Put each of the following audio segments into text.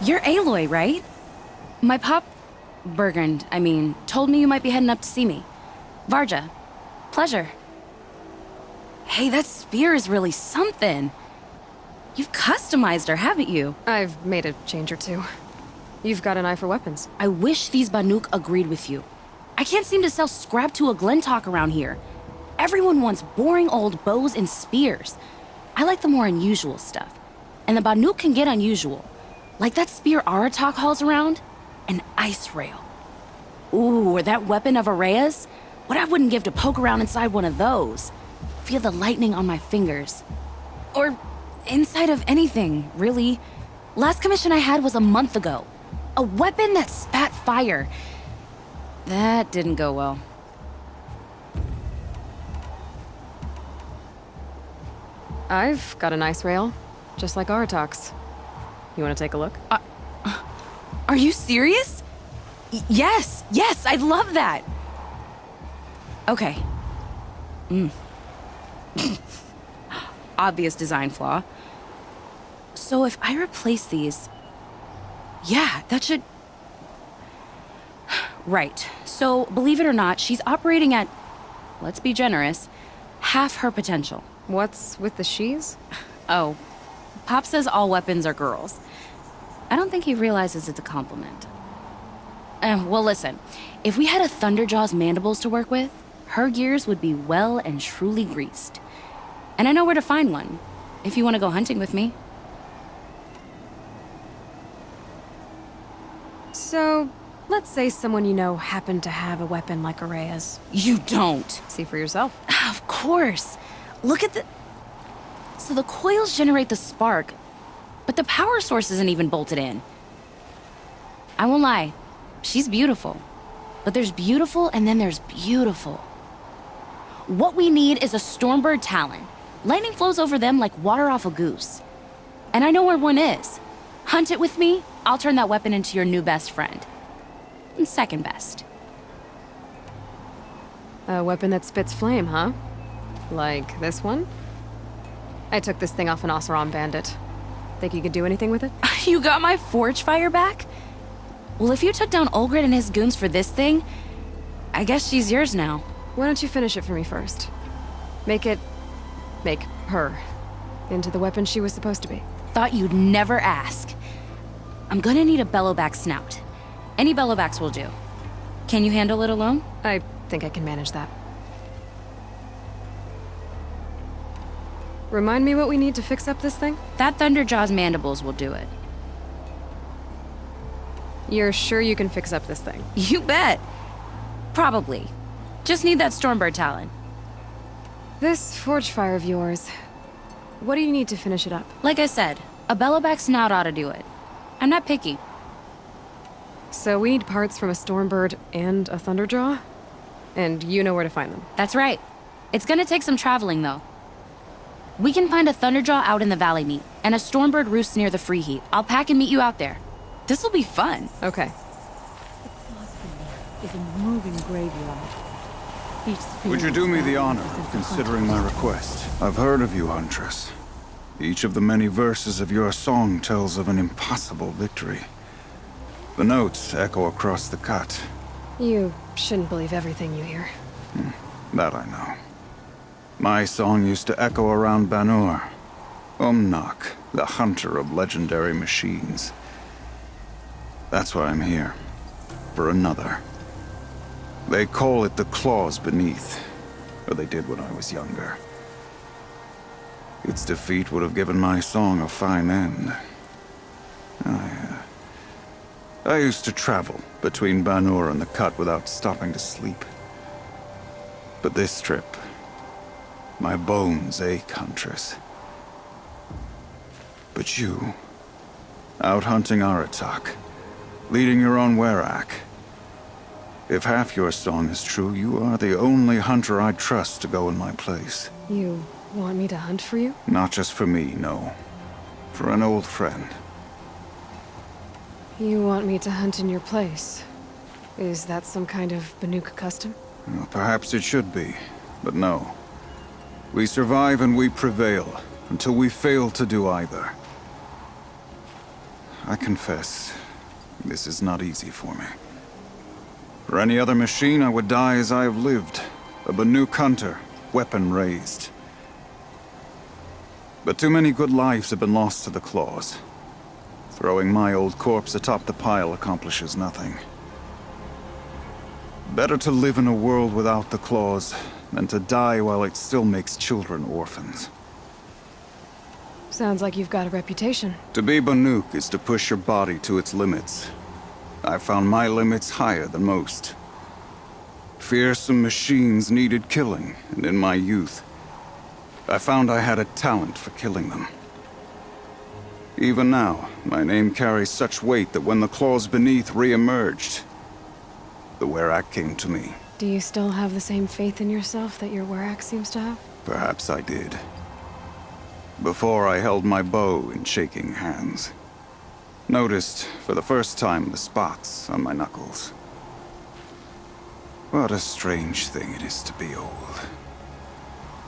You're Aloy, right? My pop... Bergund, I mean, told me you might be heading up to see me. Varja. Pleasure. Hey, that spear is really something. You've customized her, haven't you? I've made a change or two. You've got an eye for weapons. I wish these Banuk agreed with you. I can't seem to sell scrap to a Glentalk around here. Everyone wants boring old bows and spears. I like the more unusual stuff. And the Banuk can get unusual. Like that spear Aratak hauls around. An ice rail. Ooh, or that weapon of Araya's? What I wouldn't give to poke around inside one of those. Feel the lightning on my fingers. Or inside of anything, really. Last commission I had was a month ago. A weapon that spat fire. That didn't go well. I've got an ice rail, just like Aratak's. You want to take a look? Are you serious? Yes, I'd love that. Okay. Obvious design flaw. So if I replace these... Yeah, that should... Right. So, believe it or not, she's operating at, let's be generous, half her potential. What's with the she's? Oh, Pop says all weapons are girls. I don't think he realizes it's a compliment. Well, listen. If we had a Thunderjaw's mandibles to work with, her gears would be well and truly greased. And I know where to find one, if you want to go hunting with me. So, let's say someone you know happened to have a weapon like Araya's. You don't. See for yourself. Of course. Look at the... So the coils generate the spark, but the power source isn't even bolted in. I won't lie. She's beautiful. But there's beautiful and then there's beautiful. What we need is a Stormbird Talon. Lightning flows over them like water off a goose. And I know where one is. Hunt it with me, I'll turn that weapon into your new best friend. And second best. A weapon that spits flame, huh? Like this one? I took this thing off an Oseram bandit. Think you could do anything with it? You got my forge fire back? Well, if you took down Olgrid and his goons for this thing, I guess she's yours now. Why don't you finish it for me first? Make her into the weapon she was supposed to be. Thought you'd never ask. I'm gonna need a bellowback snout. Any bellowbacks will do. Can you handle it alone? I think I can manage that. Remind me what we need to fix up this thing? That Thunderjaw's mandibles will do it. You're sure you can fix up this thing? You bet. Probably. Just need that Stormbird Talon. This forge fire of yours, what do you need to finish it up? Like I said, a bellowback snout ought to do it. I'm not picky. So we need parts from a Stormbird and a Thunderjaw? And you know where to find them? That's right. It's gonna take some traveling, though. We can find a Thunderjaw out in the Valley Meet, and a Stormbird roost near the Free Heat. I'll pack and meet you out there. This'll be fun. Okay. Is a moving graveyard. Would you do me the honor of considering my request? I've heard of you, Huntress. Each of the many verses of your song tells of an impossible victory. The notes echo across the cut. You shouldn't believe everything you hear. That I know. My song used to echo around Banur. Umnak, the hunter of legendary machines. That's why I'm here. For another. They call it the Claws Beneath. Or they did when I was younger. Its defeat would have given my song a fine end. I used to travel between Banur and the Cut without stopping to sleep. But this trip, my bones ache, Huntress. But you, out hunting Aratak, leading your own Werak. If half your song is true, you are the only hunter I trust to go in my place. You want me to hunt for you? Not just for me, no. For an old friend. You want me to hunt in your place? Is that some kind of Banuk custom? Well, perhaps it should be, but no. We survive and we prevail, until we fail to do either. I confess, this is not easy for me. For any other machine, I would die as I have lived, a Banuk hunter, weapon raised. But too many good lives have been lost to the claws. Throwing my old corpse atop the pile accomplishes nothing. Better to live in a world without the claws than to die while it still makes children orphans. Sounds like you've got a reputation. To be Banuk is to push your body to its limits. I found my limits higher than most. Fearsome machines needed killing, and in my youth, I found I had a talent for killing them. Even now, my name carries such weight that when the claws beneath re-emerged, the Werak came to me. Do you still have the same faith in yourself that your Werak seems to have? Perhaps I did. Before I held my bow in shaking hands. Noticed, for the first time, the spots on my knuckles. What a strange thing it is to be old.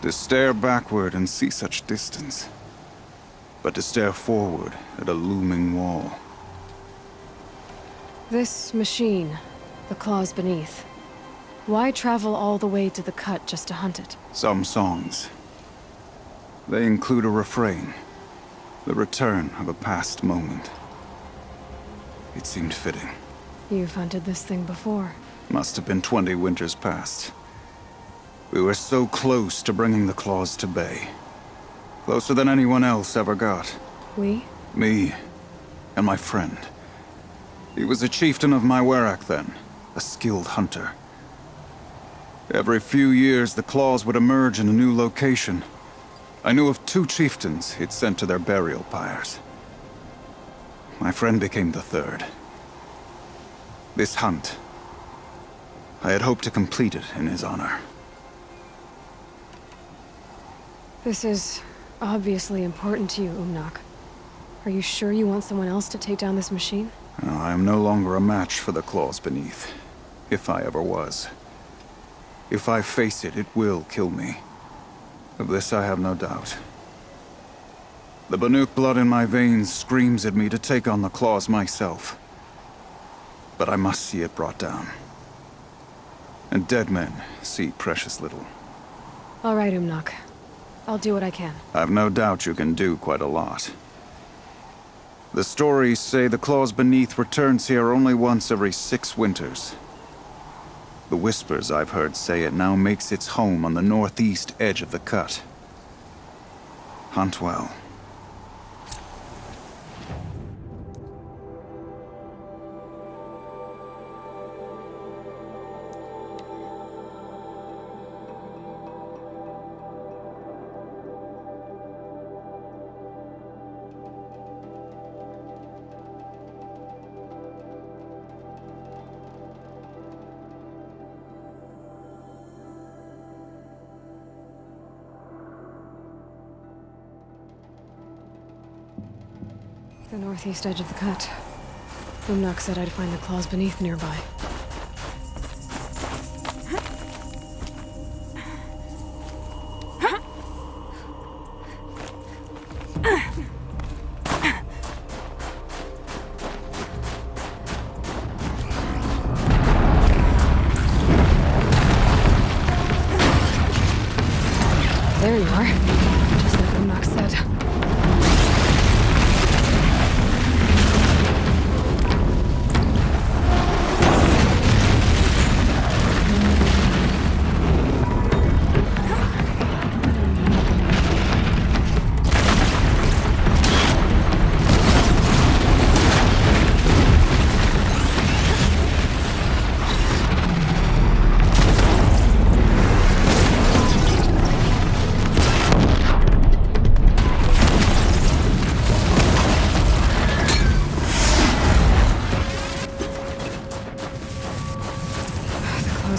To stare backward and see such distance. But to stare forward at a looming wall. This machine, the claws beneath. Why travel all the way to the cut just to hunt it? Some songs. They include a refrain. The return of a past moment. It seemed fitting. You've hunted this thing before. Must have been 20 winters past. We were so close to bringing the claws to bay. Closer than anyone else ever got. We? Me and my friend. He was a chieftain of my Werak then, a skilled hunter. Every few years, the claws would emerge in a new location. I knew of 2 chieftains he'd sent to their burial pyres. My friend became the 3rd. This hunt, I had hoped to complete it in his honor. This is obviously important to you, Umnak. Are you sure you want someone else to take down this machine? I am no longer a match for the claws beneath, if I ever was. If I face it, it will kill me. Of this I have no doubt. The Banuk blood in my veins screams at me to take on the claws myself. But I must see it brought down. And dead men see precious little. All right, Umnak. I'll do what I can. I've no doubt you can do quite a lot. The stories say the claws beneath returns here only once every 6 winters. The whispers I've heard say it now makes its home on the northeast edge of the cut. Hunt well. The northeast edge of the cut. Umnak said I'd find the claws beneath nearby. There you are. Just like Umnak said.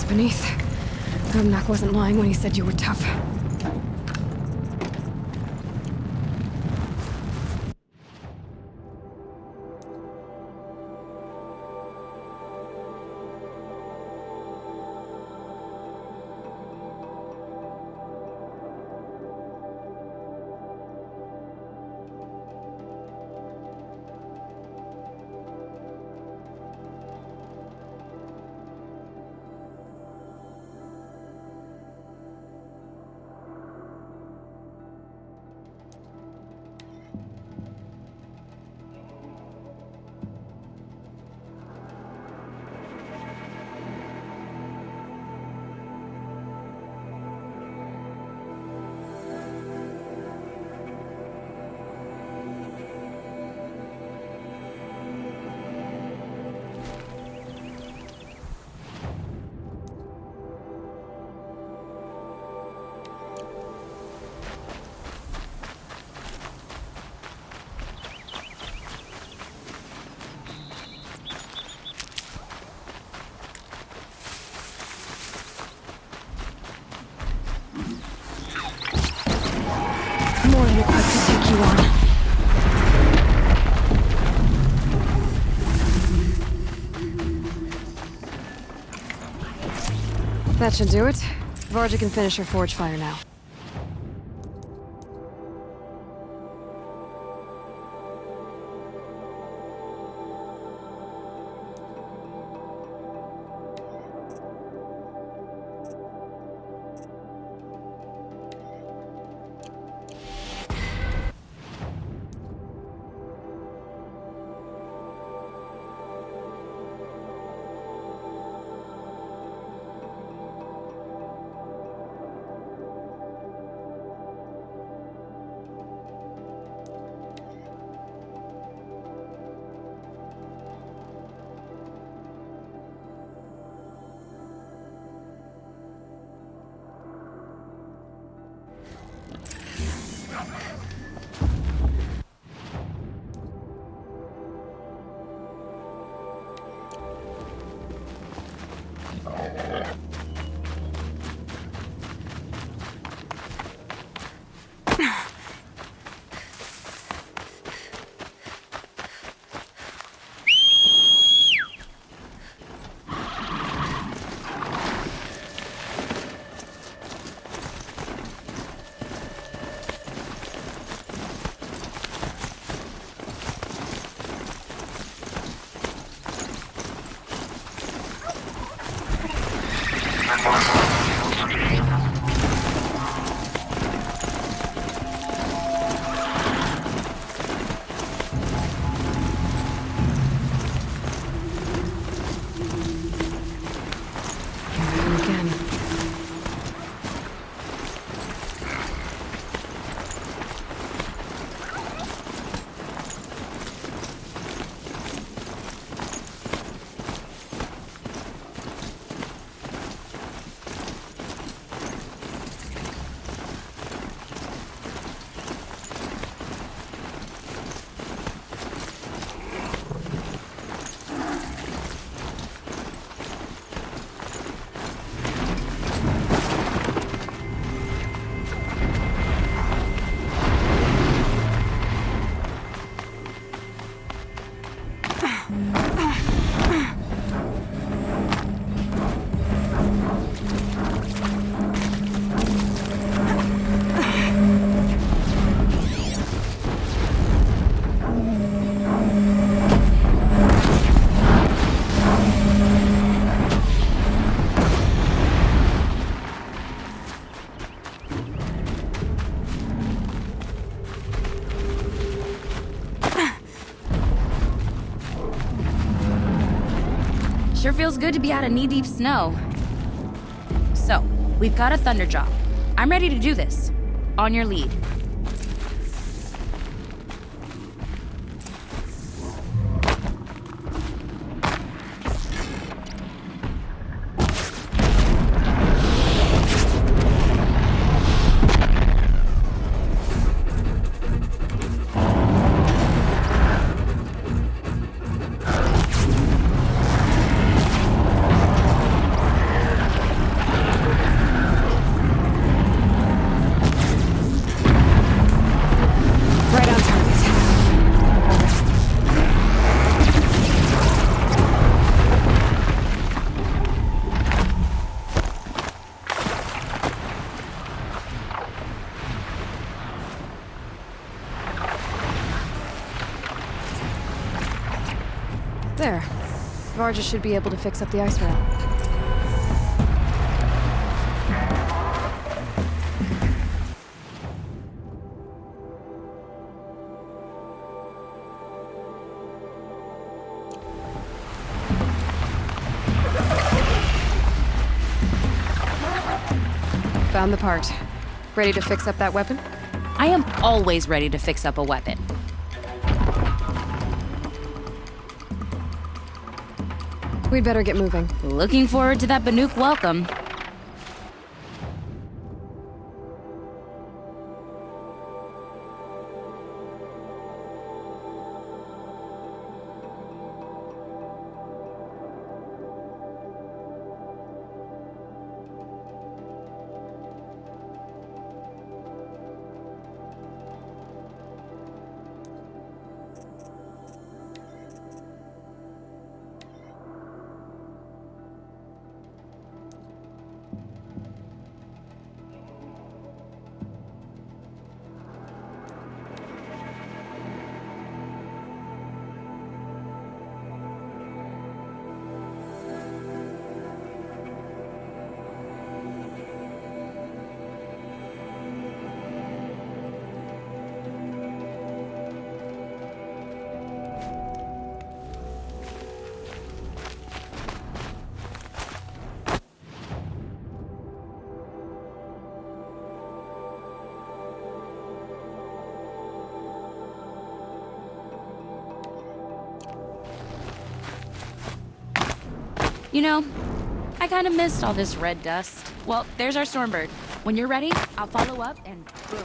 Beneath. Umnak wasn't lying when he said you were tough. That should do it. Varja can finish her forge fire now. Again. Sure feels good to be out of knee-deep snow. So, we've got a thunder drop. I'm ready to do this. On your lead. Right on target. There. Varja should be able to fix up the ice wall. Found the part. Ready to fix up that weapon? I am always ready to fix up a weapon. We'd better get moving. Looking forward to that Banuk welcome. You know, I kind of missed all this red dust. Well, there's our Stormbird. When you're ready, I'll follow up and boom.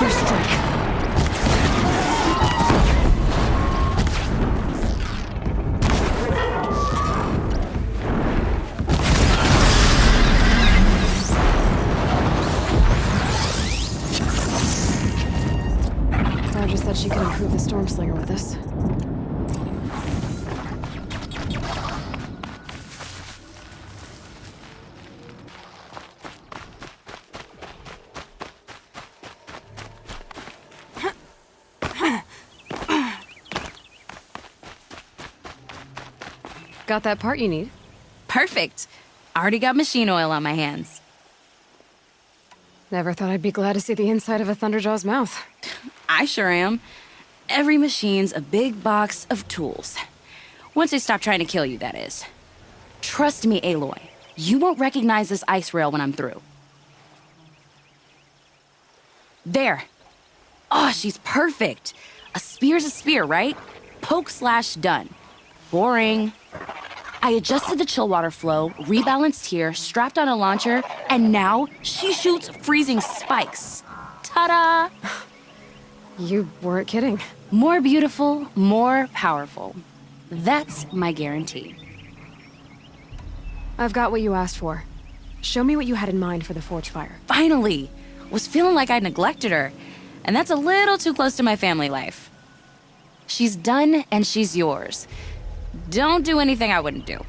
First strike. Varja said she could improve the Stormslinger with us. Got that part you need? Perfect. Already got machine oil on my hands. Never thought I'd be glad to see the inside of a Thunderjaw's mouth. I sure am. Every machine's a big box of tools. Once they stop trying to kill you, that is. Trust me, Aloy. You won't recognize this ice rail when I'm through. There. Oh, she's perfect. A spear's a spear, right? Poke slash done. Boring. I adjusted the chill water flow, rebalanced here, strapped on a launcher, and now she shoots freezing spikes. Ta-da! You weren't kidding. More beautiful, more powerful. That's my guarantee. I've got what you asked for. Show me what you had in mind for the Forge Fire. Finally! Was feeling like I neglected her, and that's a little too close to my family life. She's done, and she's yours. Don't do anything I wouldn't do.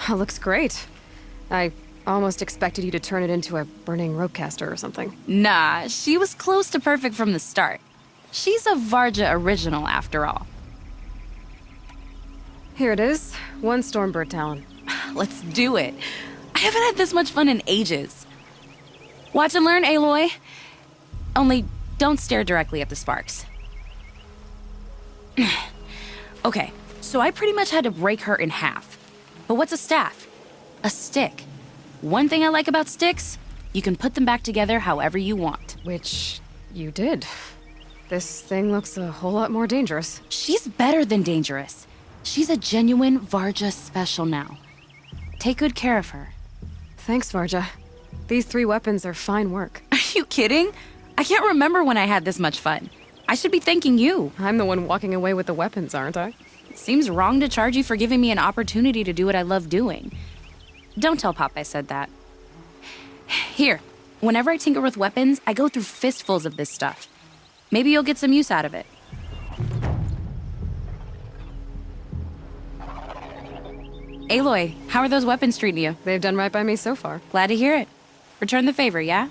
Looks great. I almost expected you to turn it into a burning ropecaster or something. Nah, she was close to perfect from the start. She's a Varja original, after all. Here it is. One Stormbird talon. Let's do it. I haven't had this much fun in ages. Watch and learn, Aloy. Only don't stare directly at the sparks. Okay, so I pretty much had to break her in half. But what's a staff? A stick. One thing I like about sticks, you can put them back together however you want. Which you did. This thing looks a whole lot more dangerous. She's better than dangerous. She's a genuine Varja special now. Take good care of her. Thanks, Varja. These 3 weapons are fine work. Are you kidding? I can't remember when I had this much fun. I should be thanking you. I'm the one walking away with the weapons, aren't I? It seems wrong to charge you for giving me an opportunity to do what I love doing. Don't tell Pop I said that. Here, whenever I tinker with weapons, I go through fistfuls of this stuff. Maybe you'll get some use out of it. Aloy, how are those weapons treating you? They've done right by me so far. Glad to hear it. Return the favor, yeah?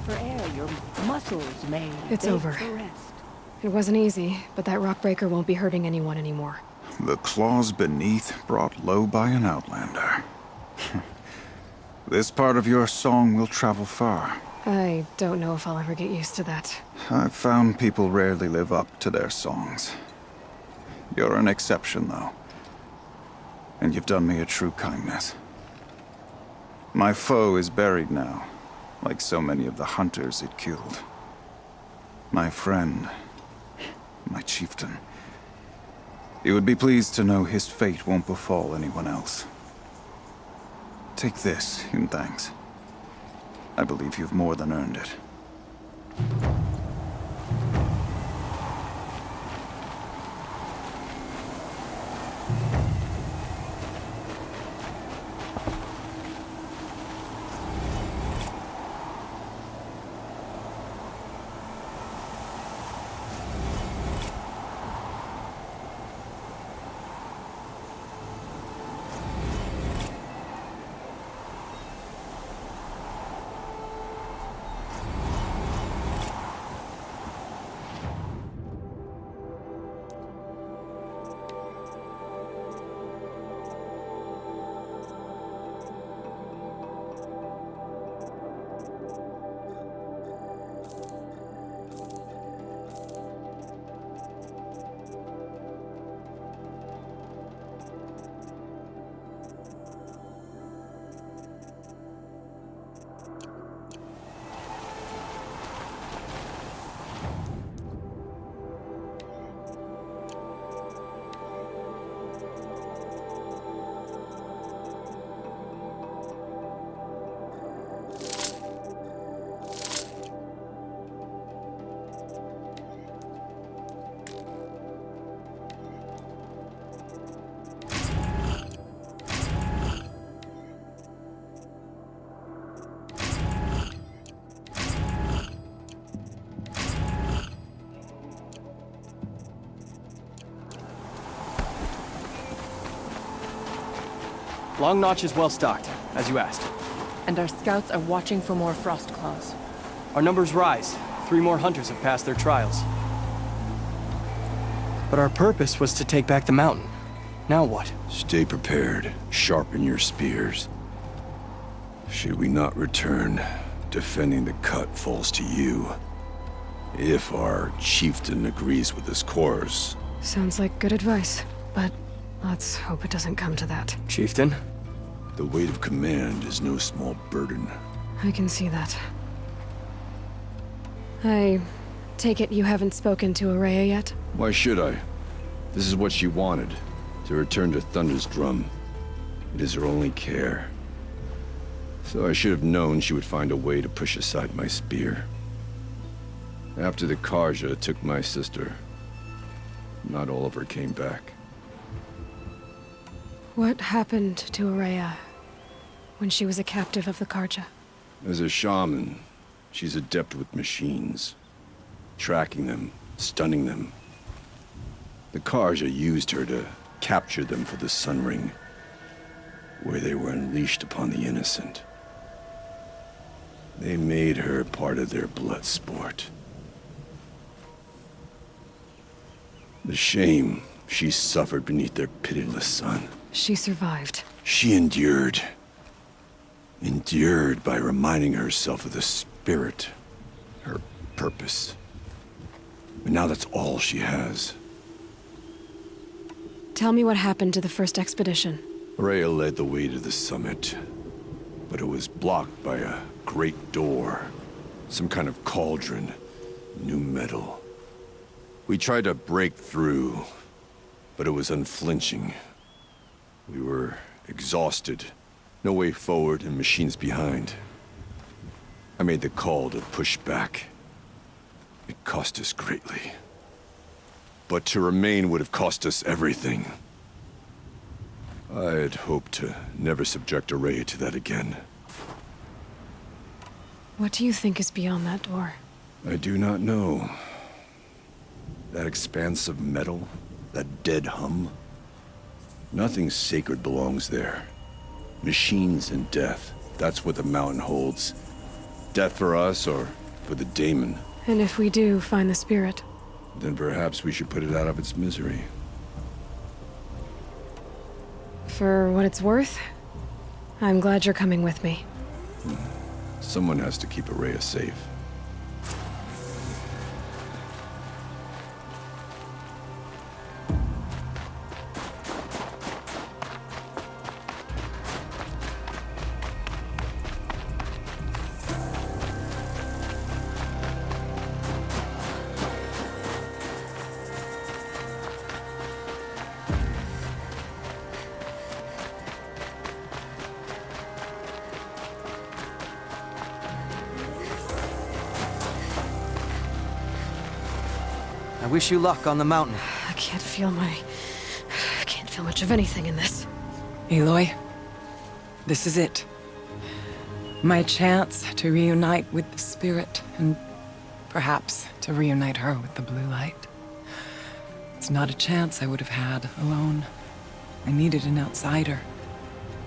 For air, your muscles may It's beg over. for rest. It wasn't easy, but that rock breaker won't be hurting anyone anymore. The claws beneath brought low by an outlander. This part of your song will travel far. I don't know if I'll ever get used to that. I've found people rarely live up to their songs. You're an exception, though. And you've done me a true kindness. My foe is buried now, like so many of the hunters it killed. My friend, my chieftain. You would be pleased to know his fate won't befall anyone else. Take this in thanks. I believe you've more than earned it. Long Notch is well stocked, as you asked. And our scouts are watching for more frost claws. Our numbers rise. 3 more hunters have passed their trials. But our purpose was to take back the mountain. Now what? Stay prepared. Sharpen your spears. Should we not return, defending the cut falls to you. If our chieftain agrees with this course. Sounds like good advice, but let's hope it doesn't come to that. Chieftain? The weight of command is no small burden. I can see that. I take it you haven't spoken to Araya yet? Why should I? This is what she wanted, to return to Thunder's Drum. It is her only care. So I should have known she would find a way to push aside my spear. After the Karja took my sister, not all of her came back. What happened to Araya when she was a captive of the Karja? As a shaman, she's adept with machines. Tracking them, stunning them. The Karja used her to capture them for the Sun Ring, where they were unleashed upon the innocent. They made her part of their blood sport. The shame she suffered beneath their pitiless sun. She survived. She endured. Endured by reminding herself of the spirit, her purpose. And now that's all she has. Tell me what happened to the first expedition. Rhea led the way to the summit, but it was blocked by a great door. Some kind of cauldron, new metal. We tried to break through, but it was unflinching. We were exhausted, no way forward and machines behind. I made the call to push back. It cost us greatly. But to remain would have cost us everything. I had hoped to never subject Araya to that again. What do you think is beyond that door? I do not know. That expanse of metal, that dead hum. Nothing sacred belongs there. Machines and death, that's what the mountain holds. Death for us or for the daemon. And if we do find the spirit? Then perhaps we should put it out of its misery. For what it's worth, I'm glad you're coming with me. Someone has to keep Araya safe. I wish you luck on the mountain. I can't feel much of anything in this. Aloy, this is it. My chance to reunite with the spirit, and perhaps to reunite her with the blue light. It's not a chance I would have had alone. I needed an outsider.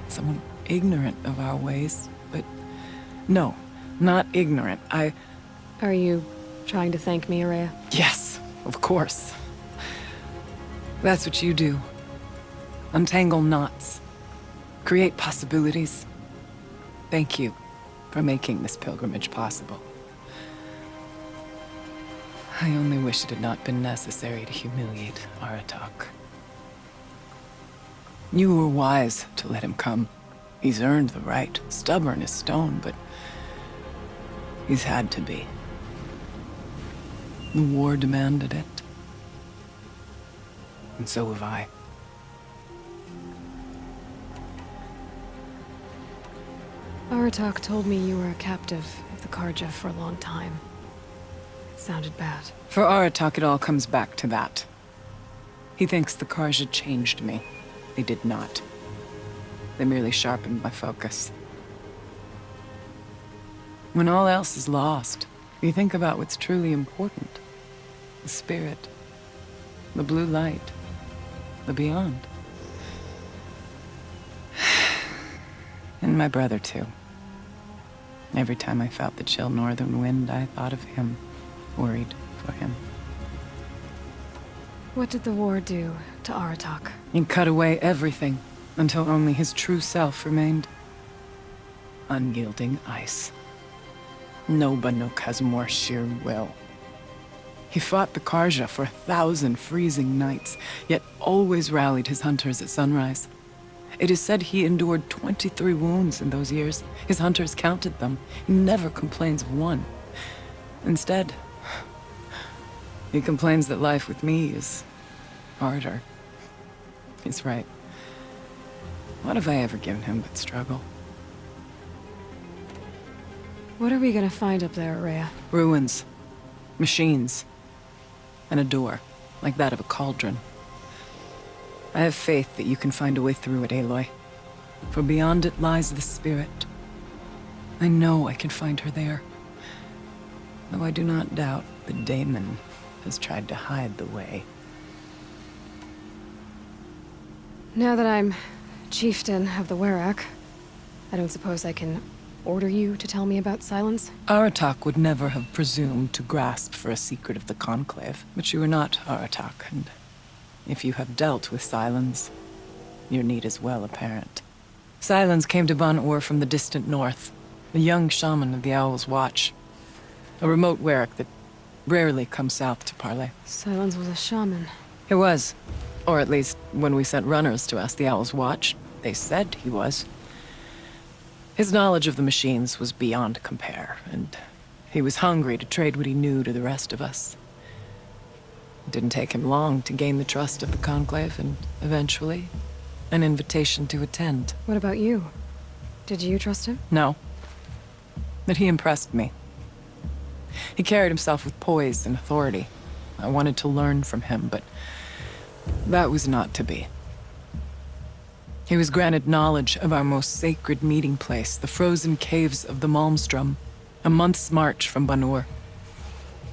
Someone ignorant of our ways, but no, not ignorant. Are you trying to thank me, Araya? Yes, of course. That's what you do. Untangle knots. Create possibilities. Thank you for making this pilgrimage possible. I only wish it had not been necessary to humiliate Aratak. You were wise to let him come. He's earned the right. Stubborn as stone, but he's had to be. The war demanded it. And so have I. Aratak told me you were a captive of the Karja for a long time. It sounded bad. For Aratak, it all comes back to that. He thinks the Karja changed me. They did not. They merely sharpened my focus. When all else is lost, you think about what's truly important. The spirit. The blue light. The beyond. And my brother, too. Every time I felt the chill northern wind, I thought of him, worried for him. What did the war do to Aratak? He cut away everything until only his true self remained. Unyielding ice. No Banuk has more sheer will. He fought the Karja for 1,000 freezing nights, yet always rallied his hunters at sunrise. It is said he endured 23 wounds in those years. His hunters counted them. He never complains of one. Instead, he complains that life with me is harder. He's right. What have I ever given him but struggle? What are we gonna find up there, Rhea? Ruins. Machines. And a door, like that of a cauldron. I have faith that you can find a way through it, Aloy. For beyond it lies the spirit. I know I can find her there. Though I do not doubt that Daemon has tried to hide the way. Now that I'm chieftain of the Werak, I don't suppose I can order you to tell me about Silence? Aratak would never have presumed to grasp for a secret of the Conclave. But you are not Aratak, and if you have dealt with Silence, your need is well apparent. Silence came to Ban-Ur from the distant north, a young shaman of the Owl's Watch. A remote Werak that rarely comes south to parley. Silence was a shaman. He was. Or at least, when we sent runners to ask the Owl's Watch, they said he was. His knowledge of the machines was beyond compare, and he was hungry to trade what he knew to the rest of us. It didn't take him long to gain the trust of the Conclave, and eventually, an invitation to attend. What about you? Did you trust him? No. But he impressed me. He carried himself with poise and authority. I wanted to learn from him, but that was not to be. He was granted knowledge of our most sacred meeting place, the frozen caves of the Malmstrom, a month's march from Ban-Ur.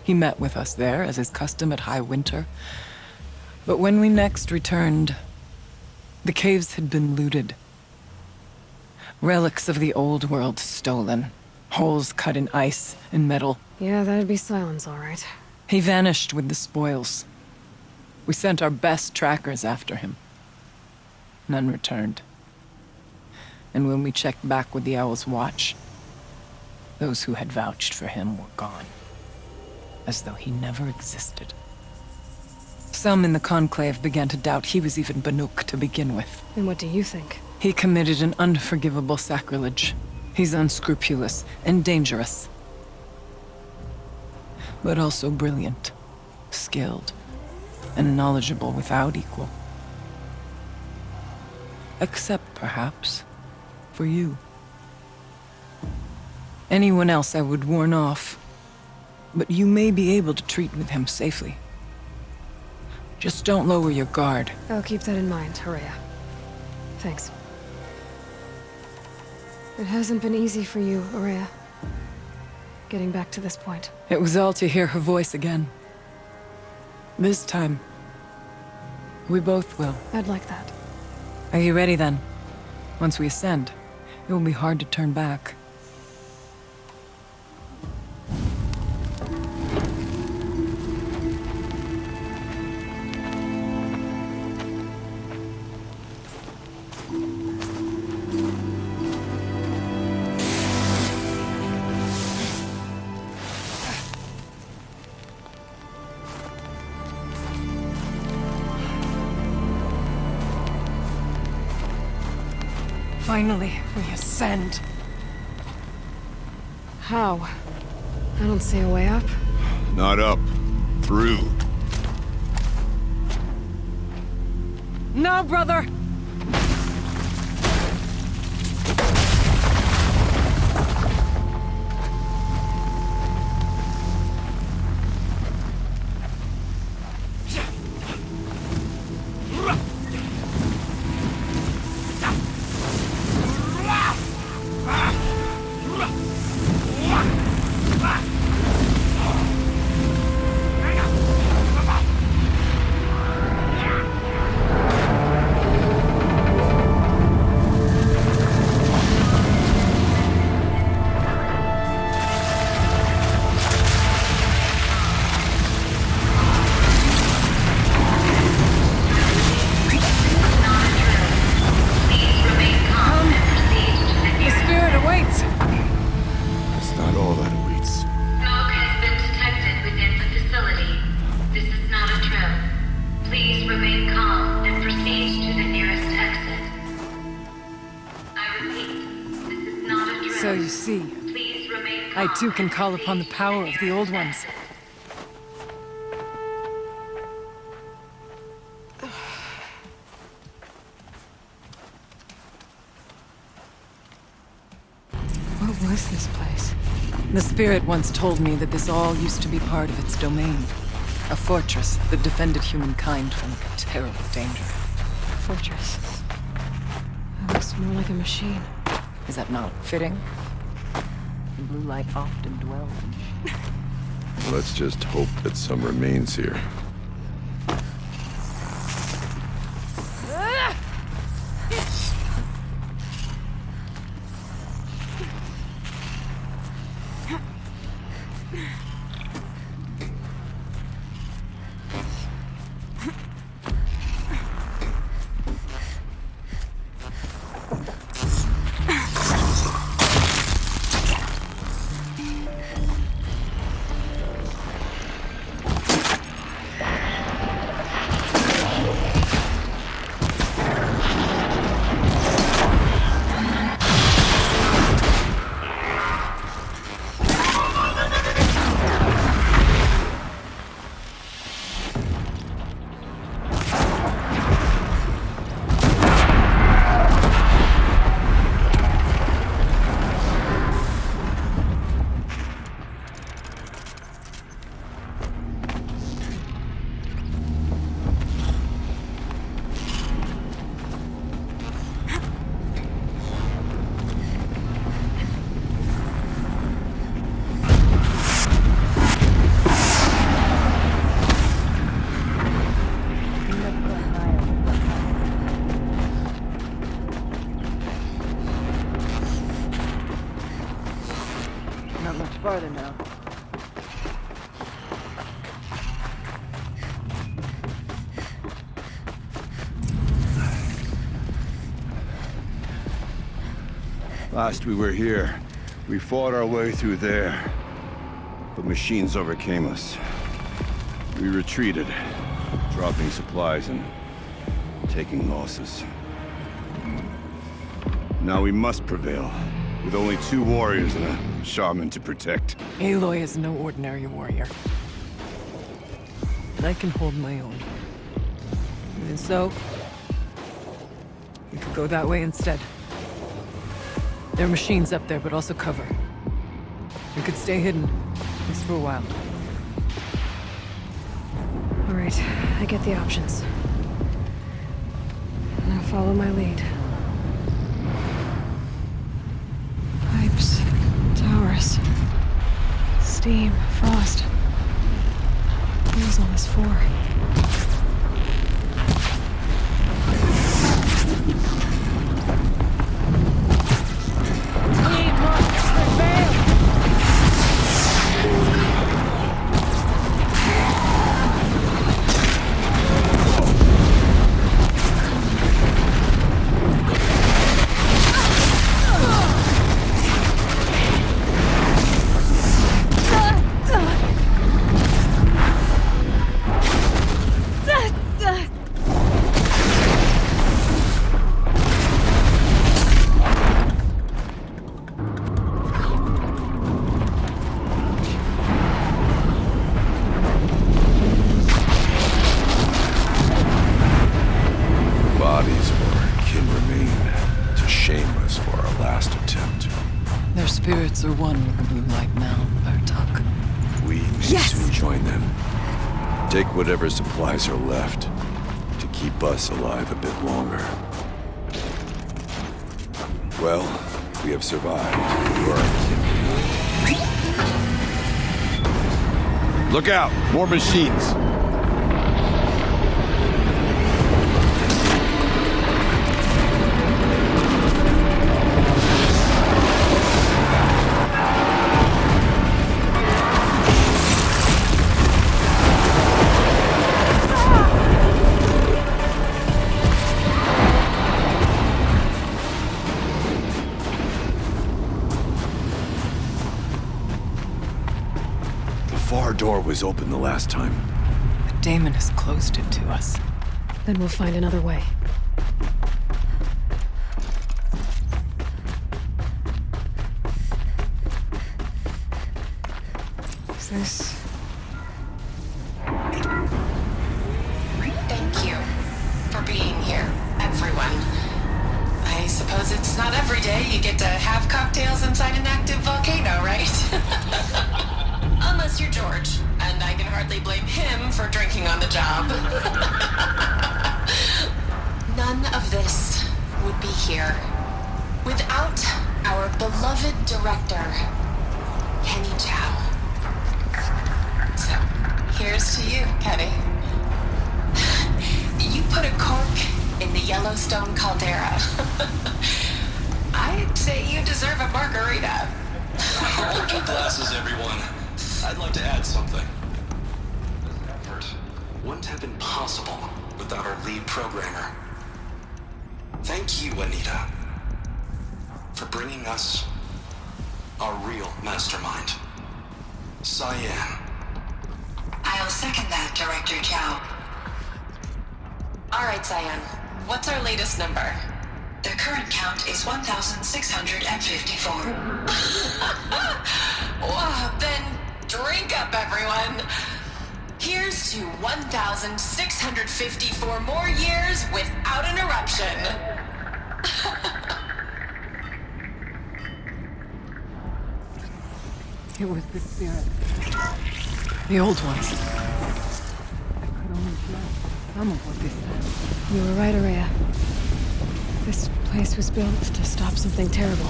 He met with us there, as is custom at High Winter. But when we next returned, the caves had been looted. Relics of the old world stolen. Holes cut in ice and metal. Yeah, that'd be Silence, all right. He vanished with the spoils. We sent our best trackers after him. None returned. And when we checked back with the Owl's Watch, those who had vouched for him were gone. As though he never existed. Some in the Conclave began to doubt he was even Banuk to begin with. And what do you think? He committed an unforgivable sacrilege. He's unscrupulous and dangerous. But also brilliant, skilled, and knowledgeable without equal. Except, perhaps, for you. Anyone else I would warn off, but you may be able to treat with him safely. Just don't lower your guard. I'll keep that in mind, Horea. Thanks. It hasn't been easy for you, Horea. Getting back to this point. It was all to hear her voice again. This time, we both will. I'd like that. Are you ready then? Once we ascend, it will be hard to turn back. Finally, we ascend. How? I don't see a way up. Not up. Through. No, brother! So you see, I too can call upon the power of the Old Ones. What was this place? The spirit once told me that this all used to be part of its domain. A fortress that defended humankind from terrible danger. Fortress. That looks more like a machine. Is that not fitting? The blue light often dwells in... Let's just hope that some remains here. Not much farther now. Last we were here, we fought our way through there. But machines overcame us. We retreated, dropping supplies and taking losses. Now we must prevail, with only 2 warriors and a shaman to protect. Aloy is no ordinary warrior. And I can hold my own. And so, we could go that way instead. There are machines up there, but also cover. We could stay hidden, at least for a while. All right, I get the options. Now follow my lead. Pipes, towers, steam, frost. What is all this for? Bodies of our kin remain to shame us for our last attempt. Their spirits are one with the blue light now, Bartok. We may soon join them. Take whatever supplies are left to keep us alive a bit longer. Well, we have survived. We're our kin. Look out! More machines! The far door was open the last time. But Damon has closed it to us. Then we'll find another way. This... Thank you for being here, everyone. I suppose it's not every day you get to have cocktails inside an active volcano, right? Unless you're George, and I can hardly blame him for drinking on the job. None of this would be here without our beloved director, Kenny Chow. So, here's to you, Kenny. You put a cork in the Yellowstone caldera. I'd say you deserve a margarita. Hold your glasses, everyone. I'd like to add something. This effort wouldn't have been possible without our lead programmer. Thank you, Anita, for bringing us our real mastermind, Cyan. I'll second that, Director Chow. All right, Cyan. What's our latest number? The current count is 1,654. Wow, then drink up, everyone. Here's to 1,654 more years without an eruption. It was the spirit. The old ones. I could only judge some of what they said. You were right, Araya. This place was built to stop something terrible.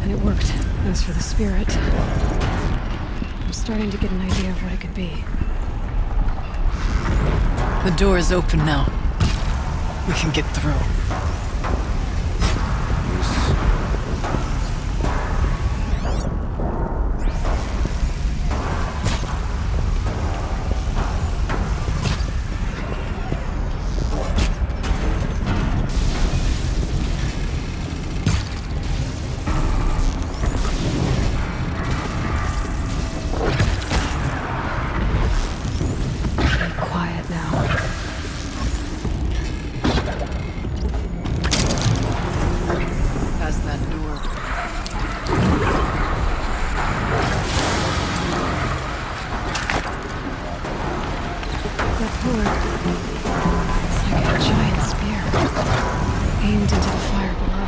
And it worked. As for the spirit, I'm starting to get an idea of what it could be. The door is open now. We can get through. Quiet now. Past that door. That pillar. It's like a giant spear. Aimed into the fire below.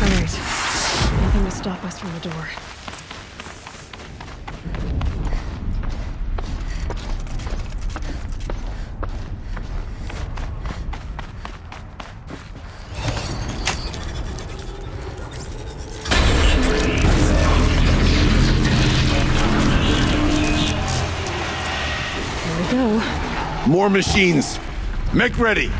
Alright. Nothing to stop us from the door. Here we go. More machines! Make ready!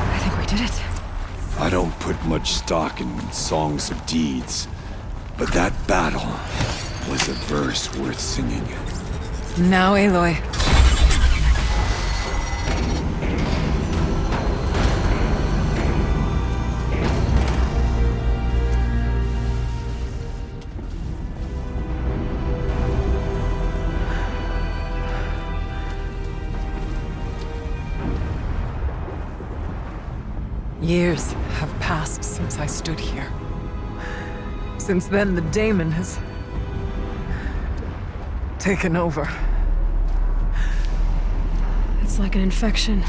I think we did it. I don't put much stock in songs of deeds, but that battle was a verse worth singing. Now, Aloy. Years have passed since I stood here. Since then, the daemon has taken over. It's like an infection.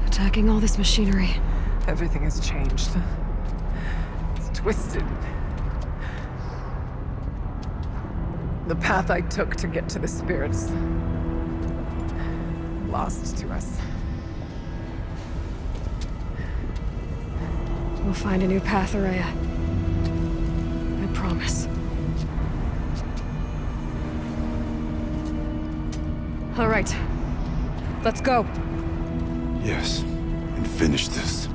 Attacking all this machinery. Everything has changed. It's twisted. The path I took to get to the spirits. Lost to us. We'll find a new path, Araya. I promise. All right. Let's go. Yes, and finish this.